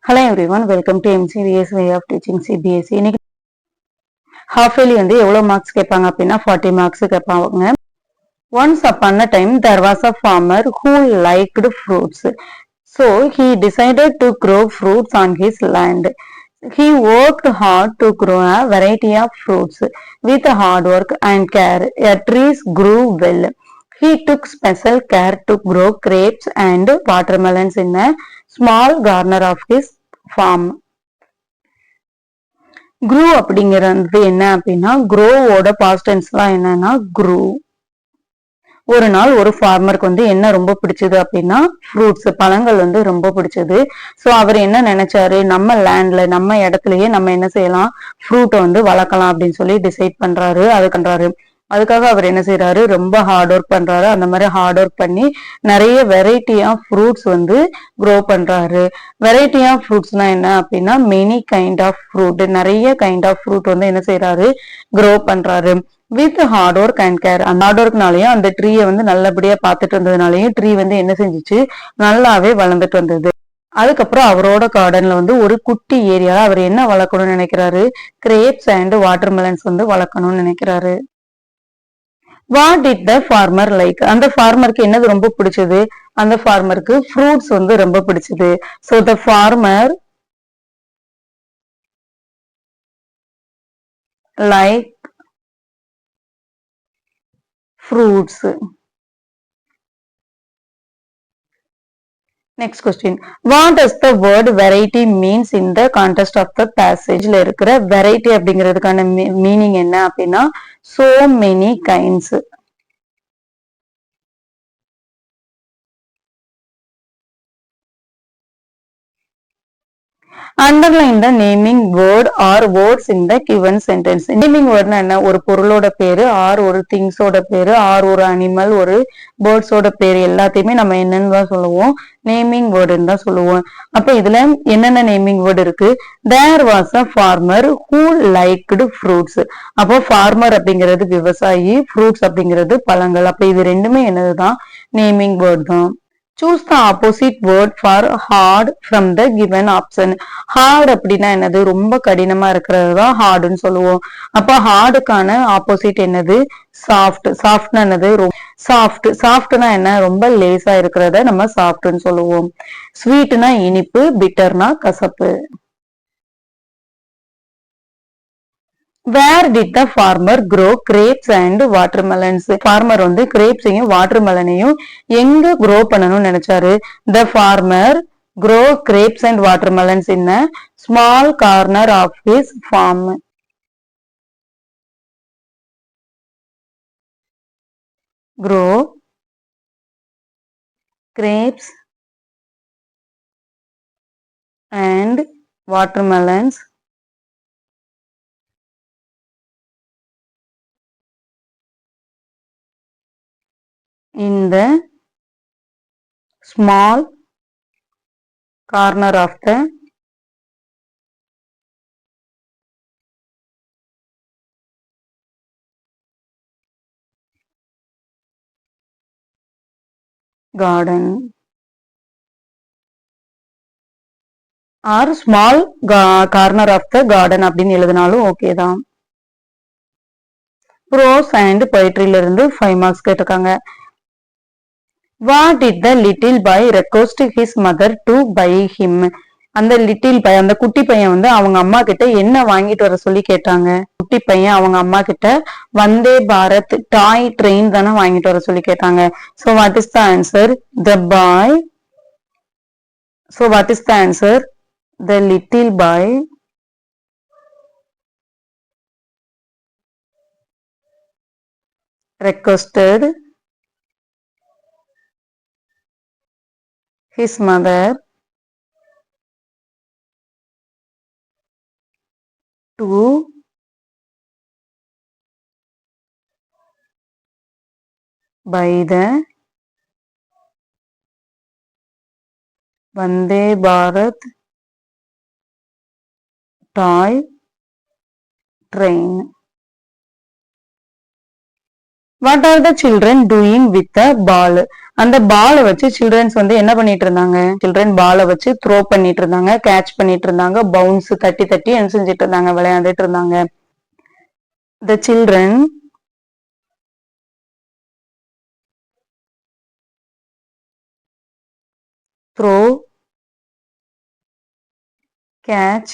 Hello everyone, welcome to MCVS way of teaching CBSE. இன்னைக்கு half yearly வந்து எவ்வளவு marks கேட்பாங்க அப்படின்னா 40 மார்க்ஸ் கேட்பாங்க. Once upon a time there was a farmer who liked fruits. So he decided to grow fruits on his land. He worked hard to grow a variety of fruits. With hard work and care, trees grew well. He took special care to grow grapes and watermelons in a small corner of his farm. Grew அப்படிங்கிறது என்ன அப்படின்னா growவோட past tenseலாம் என்னன்னா grew. ஒரு நாள் ஒரு ஃபார்மருக்கு வந்து என்ன ரொம்ப பிடிச்சது அப்படின்னா ஃப்ரூட்ஸ் பழங்கள் வந்து ரொம்ப பிடிச்சது. ஸோ அவர் என்ன நினைச்சாரு, நம்ம லேண்ட்ல நம்ம இடத்துலயே நம்ம என்ன செய்யலாம், ஃப்ரூட்டை வந்து வளர்க்கலாம் அப்படின்னு சொல்லி டிசைட் பண்றாரு. அதுக்காக அவர் என்ன செய்யறாரு, ரொம்ப ஹார்ட் ஒர்க் பண்றாரு. அந்த மாதிரி ஹார்ட் ஒர்க் பண்ணி நிறைய வெரைட்டி ஆஃப் ஃப்ரூட்ஸ் வந்து க்ரோ பண்றாரு. வெரைட்டி ஆஃப் ஃப்ரூட்ஸ்னா என்ன அப்படின்னா மெனி கைண்ட் ஆஃப் ஃப்ரூட், நிறைய கைண்ட் ஆஃப் ஃப்ரூட் வந்து என்ன செய்யறாரு, க்ரோ பண்றாரு. With hard work and care, அந்த ஹார்ட் ஒர்க்னாலையும் அந்த ட்ரீயை வந்து நல்லபடியா பார்த்துட்டு இருந்ததுனாலையும் ட்ரீ வந்து என்ன செஞ்சுச்சு, நல்லாவே வளர்ந்துட்டு வந்தது. அதுக்கப்புறம் அவரோட கார்டன்ல வந்து ஒரு குட்டி ஏரியால அவர் என்ன வளர்க்கணும்னு நினைக்கிறாரு, கிரேப்ஸ் அண்ட் வாட்டர்மெலன்ஸ் வந்து வளர்க்கணும்னு நினைக்கிறாரு. What did the farmer like, அந்த ஃபார்மருக்கு என்னது ரொம்ப பிடிச்சது, அந்த ஃபார்மருக்கு ஃப்ரூட்ஸ் வந்து ரொம்ப பிடிச்சது. So the farmer like fruits. Next question, what does the word variety means in the context of the பேசேஜ்ல இருக்கிற வெரைட்டி அப்படிங்கிறதுக்கான மீனிங் என்ன அப்படின்னா so many kinds. Underline the naming word or words in the given sentence. Naming word என்ன, ஒரு பொருளோட பேரு R ஒரு திங்ஸோட பேரு ஆர் ஒரு அனிமல் ஒரு பேர்ட்ஸோட பேரு எல்லாத்தையுமே நம்ம என்னன்னு தான் சொல்லுவோம், நேமிங் வேர்டுன்னு தான் சொல்லுவோம். அப்ப இதுல என்னென்ன நேமிங் வேர்டு இருக்கு, there was a farmer who liked fruits. அப்போ ஃபார்மர் அப்படிங்கிறது விவசாயி, ஃப்ரூட்ஸ் அப்படிங்கிறது பழங்கள். அப்ப இது ரெண்டுமே என்னதுதான், நேமிங் வேர்ட் தான். Choose the opposite word for hard from the given option. Hard அப்படின்னா என்னது, ரொம்ப கடினமா இருக்கிறது தான் ஹார்டுன்னு சொல்லுவோம். அப்ப ஹார்டுக்கான ஆப்போசிட் என்னது, சாஃப்ட். சாஃப்ட்னா என்னது, சாஃப்ட். சாஃப்ட்னா என்ன, ரொம்ப லேசா இருக்கிறத நம்ம சாஃப்ட்னு சொல்லுவோம். ஸ்வீட்னா இனிப்பு, பிட்டர்னா கசப்பு. Where did the farmer grow grapes and watermelons? Farmer வந்து கிரேப்ஸையும் வாட்டர்மெலனையும் எங்க grow பண்ணணும்னு நினைச்சாரு, the farmer grow grapes and watermelons in a small corner of his farm. Grow grapes and watermelons in the small corner of the garden or small corner of the garden அப்படின்னு எழுதினாலும் okay தான். Pros and பொயட்ரியில இருந்து 5 marks கேட்டிருக்காங்க. What did the little boy request his mother to buy him. அந்த little boy, அந்த குட்டி பையன் வந்து அவங்க அம்மா கிட்ட என்ன வாங்கிட்டு வர சொல்லி கேட்டாங்க, குட்டி பையன் அவங்க அம்மா கிட்ட வந்தே பாரத் டாய் ட்ரெயின் தானே வாங்கிட்டு வர சொல்லி கேட்டாங்க. So what is the answer, the bye. So what is the answer, the little bye requested his mother to buy the Vande Bharat toy train. What are the children doing with a ball? அந்த பாலை வச்சு children's வந்து என்ன பண்ணிட்டு இருந்தாங்க? Children பாலை வச்சு throw பண்ணிட்டு இருந்தாங்க, கேட்ச் பண்ணிட்டு இருந்தாங்க, பவுன்ஸ் தட்டி தட்டி என்ன செஞ்சிட்டு இருந்தாங்க? விளையாண்டுட்டு இருந்தாங்க. The children throw, catch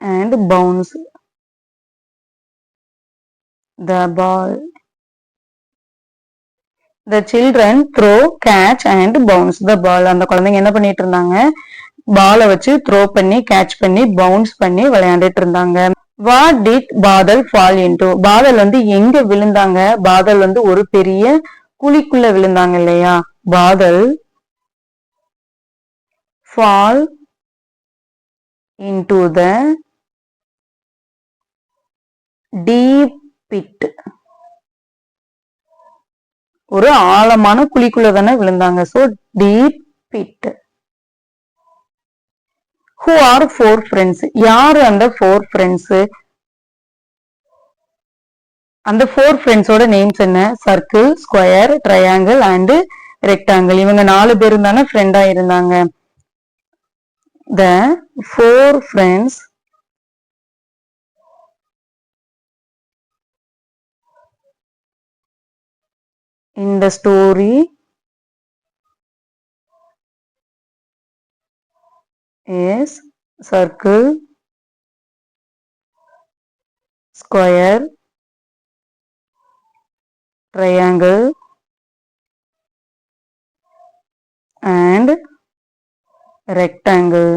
and bounce the ball. The children throw, catch and bounce the ball. அந்த குழந்தைங்க என்ன பண்ணிட்டு இருந்தாங்க? பாலை வச்சு த்ரோ பண்ணி கேட்ச் பண்ணி பவுன்ஸ் பண்ணி விளையாண்டுட்டு இருந்தாங்க. What did Badal fall into? Badal வந்து எங்க விழுந்தாங்க? பாதல் வந்து ஒரு பெரிய குழிக்குள்ள விழுந்தாங்க இல்லையா? Badal fall into the deep pit. ஒரு ஆழமான குழிக்குள்ள தானே விழுந்தாங்க. So deep pit. Who are four friends? யாரு அந்த four friends? அந்த four friends ஓட நேம்ஸ் என்ன? Circle, square, triangle and rectangle. இவங்க 4 பேரும் தானே ஃப்ரெண்டா இருந்தாங்க. The four friends in the story is circle, square, triangle and rectangle.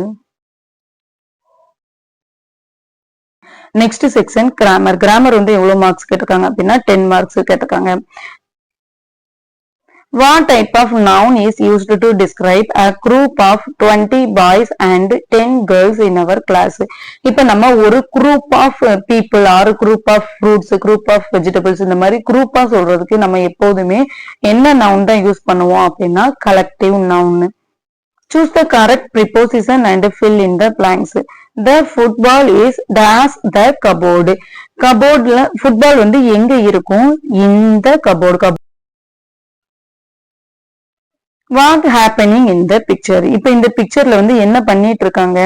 Next section grammar. Grammar வந்து எவ்வளவு மார்க்ஸ் கேட்டிருக்காங்க அப்படின்னா 10 மார்க்ஸ் கேட்டிருக்காங்க. What type of noun is used to describe a group of 20 boys and 10 girls in our class? இப்ப நம்ம ஒரு group of people or group of fruits, group of vegetables இந்த மாதிரி குரூப்பா சொல்றதுக்கு நம்ம எப்போதுமே என்ன noun தான் யூஸ் பண்ணுவோம் அப்படின்னா collective noun. Choose the correct preposition and fill in the blanks. The football is dash the cupboard. Cupboardல football வந்து எங்க இருக்கும்? இந்த cupboard. What happening in the picture? இப்ப இந்த பிக்சர்ல வந்து என்ன பண்ணிட்டு இருக்காங்க?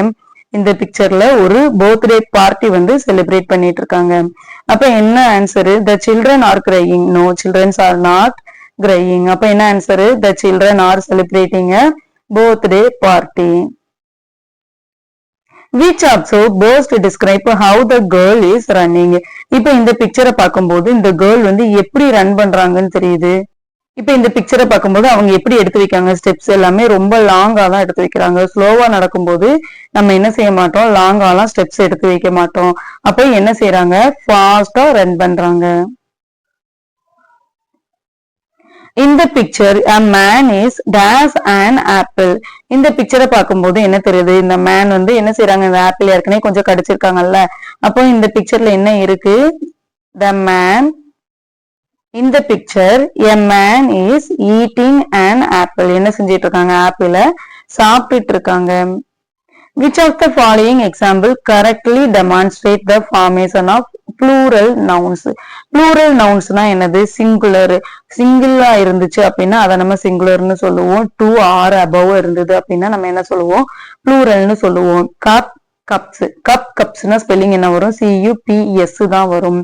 இந்த பிக்சர்ல ஒரு பர்த்டே பார்ட்டி வந்து செலிப்ரேட் பண்ணிட்டு இருக்காங்க. அப்ப என்ன answer? The children are crying. No, children are not crying. அப்ப என்ன answer? The children are celebrating a birthday party. Which also best describe how the girl is running? இப்ப இந்த பிக்சரை பார்க்கும்போது இந்த கேர்ள் வந்து எப்படி ரன் பண்றாங்கன்னு தெரியுது. இப்ப இந்த பிக்சரை பார்க்கும்போது அவங்க எப்படி எடுத்து வைக்காங்க? ஸ்டெப்ஸ் எல்லாமே ரொம்ப லாங்கா தான் எடுத்து வைக்கிறாங்க. ஸ்லோவா நடக்கும்போது நம்ம என்ன செய்ய மாட்டோம்? லாங்காலாம் ஸ்டெப்ஸ் எடுத்து வைக்க மாட்டோம். அப்ப என்ன செய்யறாங்க? ஃபாஸ்டா ரன் பண்றாங்க. In the picture, a man is dash an apple. இந்த பிக்சரை பார்க்கும்போது என்ன தெரியுது? இந்த மேன் வந்து என்ன செய்யறாங்க? இந்த ஆப்பிள் ஏற்கனவே கொஞ்சம் கடிச்சிருக்காங்கல்ல. அப்போ இந்த பிக்சர்ல என்ன இருக்கு? The man in the picture, a man is eating an apple. என்ன செஞ்சிட்டு இருக்காங்க? ஆப்பிள சாப்பிட்டுட்டு இருக்காங்க. Which of the following example correctly demonstrate the formation of plural nouns? Plural nouns னா என்னது? சிங்குலர். சிங்கிளா இருந்துச்சு அப்படின்னா அதை நம்ம சிங்குலர்னு சொல்லுவோம். 2 or above இருந்தது அப்படின்னா நம்ம என்ன சொல்லுவோம்? ப்ளூரல்னு சொல்லுவோம். Cup, cups. கப், கப்ஸ்னா ஸ்பெல்லிங் என்ன வரும்? CUPS தான் வரும்.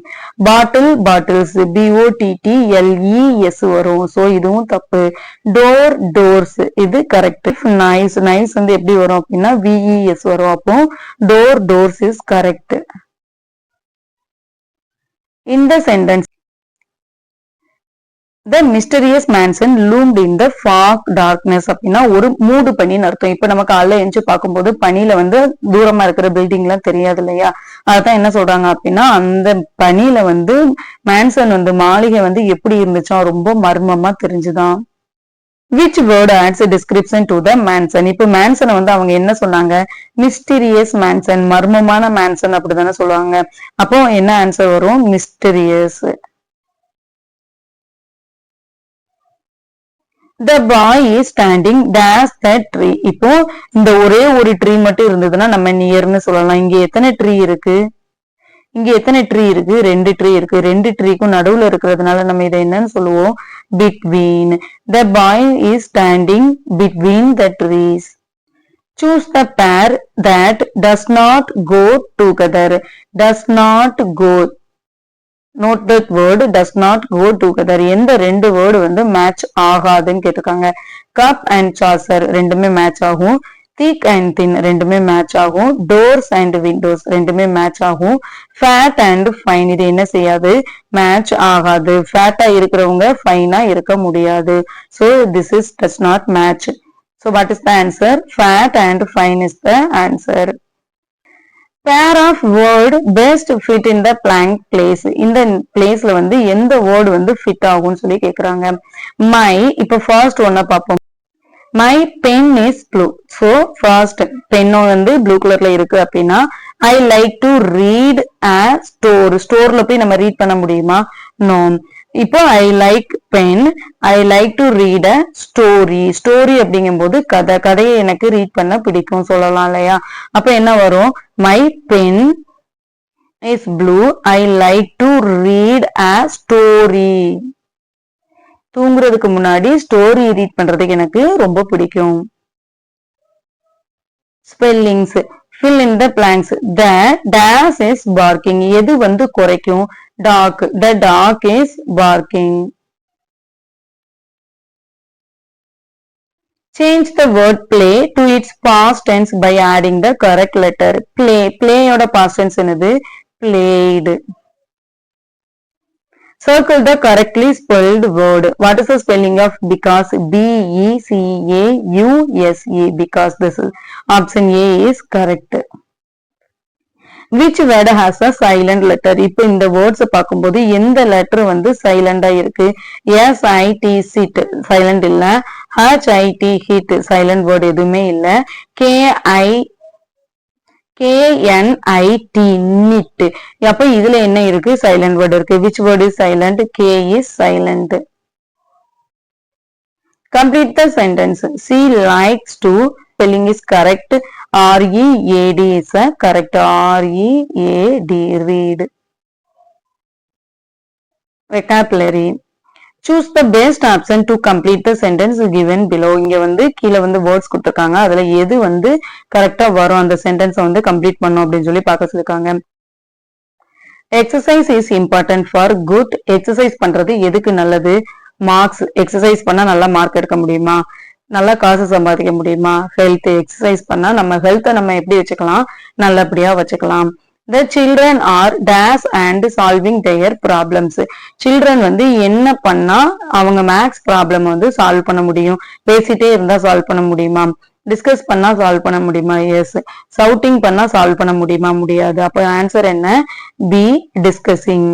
பாட்டில், பாட்டில்ஸ். BOTTLES வரும். சோ இதுவும் தப்பு. Door, doors. இது கரெக்ட். நைஸ், நைஸ் வந்து எப்படி வரும் அப்படின்னா VES வரும். அப்போ டோர், டோர்ஸ் இஸ் கரெக்ட். இந்த sentence The mysterious mansion loomed in the fog darkness அப்படின்னா ஒரு மூடு பனின்னு அர்த்தம். இப்ப நம்ம காலைல எழுந்து பார்க்கும்போது பனியில வந்து தூரமா இருக்கிற பில்டிங் எல்லாம் தெரியாது இல்லையா? அதான் என்ன சொல்றாங்க அப்படின்னா அந்த பனியில வந்து மேன்சன் வந்து மாளிகை வந்து எப்படி இருந்துச்சோ ரொம்ப மர்மமா தெரிஞ்சுதான். Which word adds a description to the mansion? இப்ப மேன்சனை வந்து அவங்க என்ன சொன்னாங்க? மிஸ்டீரியஸ் மேன்சன், மர்மமான மேன்சன் அப்படிதானே சொல்லுவாங்க. அப்போ என்ன ஆன்சர் வரும்? Mysterious. The boy is standing dash that tree. இப்போ இந்த ஒரே ஒரு ட்ரீ மட்டும் இருந்ததுன்னா நம்ம நியர்னு சொல்லலாம். இங்க எத்தனை ட்ரீ இருக்கு? இங்க எத்தனை ட்ரீ இருக்கு? 2 ட்ரீ இருக்கு. 2 ட்ரீக்கும் நடுவுல இருக்கிறதுனால நம்ம இதை என்னன்னு சொல்லுவோம்? Between. The boy is standing between the trees. Choose the pair that does not go together. Does not go. Note that word does not go together. எந்த 2 வேர்டு வந்து மேட்ச் ஆகாதுன்னு கேட்டிருக்காங்க. கப் அண்ட் சாசர் ரெண்டுமே match ஆகும். திக் and தின் ரெண்டுமே match ஆகும். Doors and Windows ரெண்டுமே match ஆகும். ஃபேட் அண்ட் ஃபைன் இது என்ன செய்யாது? மேட்ச் ஆகாது. ஃபேட்டா இருக்கிறவங்க ஃபைனா இருக்க முடியாது. So this is does not match. So what is the answer? Fat and fine is the answer. Pair of word best fit in the blank place. இந்த பிளேஸ்ல வந்து எந்த வேர்டு வந்து ஃபிட் ஆகும்னு சொல்லி கேக்குறாங்க. மை இப்ப ஃபர்ஸ்ட் ஒன்ன பார்ப்போம். My pen is blue. So first pen வந்து ப்ளூ கலர்ல இருக்கு அப்படின்னா I like to read a store. ஸ்டோர்ல போய் நம்ம ரீட் பண்ண முடியுமா? No. இப்போ I like pen. I like to read a story. Story அப்படிங்கும்போது கதையை எனக்கு ரீட் பண்ண பிடிக்கும் சொல்லலாம் இல்லையா? அப்ப என்ன வரும்? My pen is blue. I like to read a story. தூங்குறதுக்கு முன்னாடி ஸ்டோரி ரீட் பண்றதுக்கு எனக்கு ரொம்ப பிடிக்கும். Spellings. fill in the blanks. The dash is barking. எது வந்து குறைக்கும்? dog. The dog is barking. Change the word play to its past tense by adding the correct letter. Play ஓட past tense என்னது? played. Circle the correctly spelled word. What is the spelling of because? B-E-C-A-U-S-E. Because this is option A is correct. Which word has a silent letter? இப்போ இந்த words பார்க்கும்போது எந்த letter வந்து silent ஆ இருக்கு? S-I-T sit silent இல்ல. H-I-T hit silent word எதுவுமே இல்ல. K-N-I-T knit. அப்ப இதுல என்ன இருக்கு? silent word இருக்கு. Which word is silent? K is silent. Complete the sentence. She likes to. Spelling is correct. R-E-A-D is correct. R-E-A-D read. Vocabulary. Choose the best option to complete the sentence given below. இங்க வந்து கீழ வந்து words கொடுத்திருக்காங்க. அதுல எது வந்து கரெக்டா வரும் அந்த சென்டென்ஸ் வந்து கம்ப்ளீட் பண்ணும் அப்படின்னு சொல்லி பார்க்க சொல்லிருக்காங்க. Exercise is important for good. Exercise பண்றது எதுக்கு நல்லது? மார்க்ஸ். எக்ஸசைஸ் பண்ணா நல்லா மார்க் எடுக்க முடியுமா? நல்லா காசு சம்பாதிக்க முடியுமா? ஹெல்த். எக்ஸசைஸ் பண்ணா நம்ம ஹெல்த்தை நம்ம எப்படி வச்சுக்கலாம்? நல்லபடியா வச்சுக்கலாம். The children are dash and solving their problems. Children வந்து என்ன பண்ணா அவங்க மேக்ஸ் ப்ராப்ளம் வந்து சால்வ் பண்ண முடியும்? பேசிட்டே இருந்தா சால்வ் பண்ண முடியுமா? டிஸ்கஸ் பண்ணா சால்வ் பண்ண முடியுமா? எஸ். சவுட்டிங் பண்ணா சால்வ் பண்ண முடியுமா? முடியாது. அப்ப ஆன்சர் என்ன? B discussing.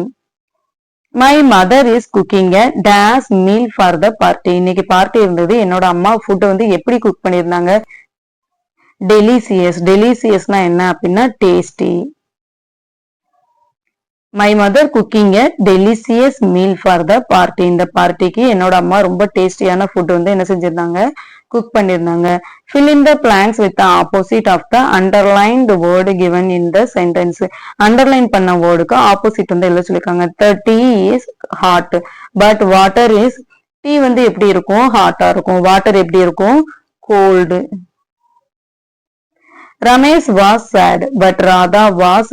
My mother is cooking a dash meal for the party. இன்னைக்கு பார்ட்டி இருந்தது. என்னோட அம்மா ஃபுட் வந்து எப்படி குக் பண்ணிருந்தாங்க? டெலிசியஸ். டெலிசியஸ்னா என்ன அப்படின்னா tasty. My mother cooking a delicious meal for the party. இந்த பார்ட்டிக்கு என்னோட அம்மா ரொம்ப டேஸ்டியான ஃபுட் வந்து என்ன செஞ்சிருந்தாங்க? குக் பண்ணிருந்தாங்க. Fill in the blanks with the opposite of the underlined word given in the sentence. Underline பண்ண வேர்டுக்கு ஆப்போசிட் வந்து எழுத சொல்லிருக்காங்க. The tea is hot but water is. Tea வந்து எப்படி இருக்கும்? ஹாட்டா இருக்கும். வாட்டர் எப்படி இருக்கும்? Cold. Ramesh was sad but Radha was.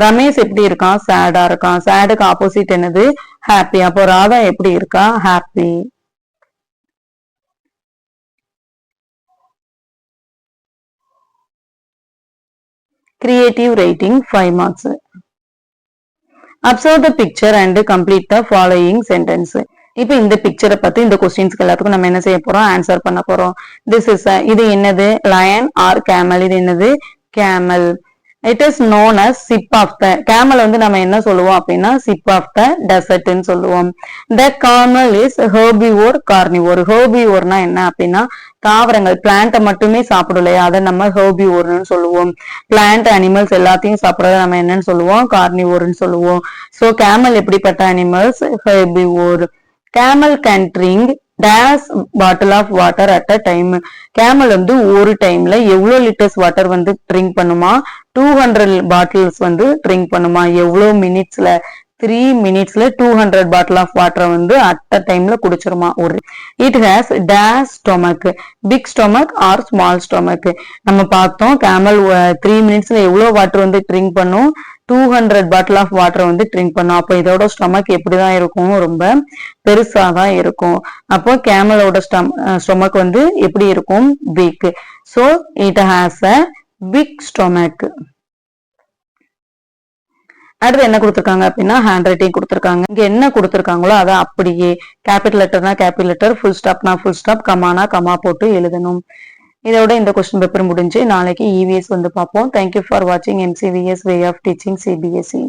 Ramesh எப்படி இருக்கான்? சேடா இருக்கான். சேடுக்கு ஆப்போசிட் என்னது? ஹாப்பி. அப்போ ராதா எப்படி இருக்கா? Happy. Creative writing 5 marks. Observe the picture and complete the following sentence. இப்போ இந்த பிக்சரை பார்த்து இந்த கொஸ்டின்ஸ்க்கு எல்லாத்துக்கும் நம்ம என்ன செய்ய போறோம்? ஆன்சர் பண்ண போறோம். இது என்னது? Lion or camel. இது என்னது? Camel. It is known as sip of the. Camel வந்து நம்ம என்ன சொல்லுவோம் அப்படின்னா sip of the desert ன்னு சொல்லுவோம். The camel is herbivore carnivore. Herbivoreனா என்ன அப்படின்னா தாவரங்கள் பிளான்ட்டை மட்டுமே சாப்பிடும் இல்லையா? அதை நம்ம ஹெர்பிவோர்னு சொல்லுவோம். பிளான்ட் அனிமல்ஸ் எல்லாத்தையும் சாப்பிட்றத நம்ம என்னன்னு சொல்லுவோம்? கார்னிவோர்னு சொல்லுவோம். சோ கேமல் எப்படிப்பட்ட animals? Herbivore. Camel can drink days bottle of water at a time. Camel வந்து ஒரு டைம்ல எவ்வளவு லிட்டர்ஸ் வாட்டர் வந்து ட்ரிங்க் பண்ணுமா? 200 பாட்டில்ஸ் வந்து ட்ரிங்க் பண்ணுமா? எவ்வளவு மினிட்ஸ்ல? 3 மினிட்ஸ்ல 200 பாட்டில் ஆஃப் வாட்டரை வந்து அட் அ டைம்ல குடிச்சிருமா? ஒரு it has days stomach, big stomach or small stomach. நம்ம பார்த்தோம் கேமல் 3 மினிட்ஸ்ல எவ்வளவு வாட்டர் வந்து ட்ரிங்க் பண்ணும்? 200 பாட்டில் ஆஃப் வாட்டர் வந்து ட்ரிங்க் பண்ணும். அப்போ இதோட ஸ்டொமக் எப்படிதான் இருக்கும்? ரொம்ப பெருசா தான் இருக்கும். அப்போ கேமலோட ஸ்டொமக் வந்து எப்படி இருக்கும்? Big. So it has a big stomach. அடுத்து என்ன கொடுத்திருக்காங்க அப்படின்னா ஹேண்ட் ரைட்டிங் கொடுத்திருக்காங்க. இங்க என்ன கொடுத்திருக்காங்களோ அதை அப்படியே கேபிட்டல் லெட்டர்னா கேபிட்டல் லெட்டர், ஃபுல் ஸ்டாப்னா ஃபுல் ஸ்டாப், கமானா கமா போட்டு எழுதணும். இதோட இந்த கொஸ்டின் பேப்பர் முடிஞ்சு நாளைக்கு இவிஎஸ் வந்து பார்ப்போம். தேங்க்யூ ஃபார் வாட்சிங் MCVS way of teaching CBSE.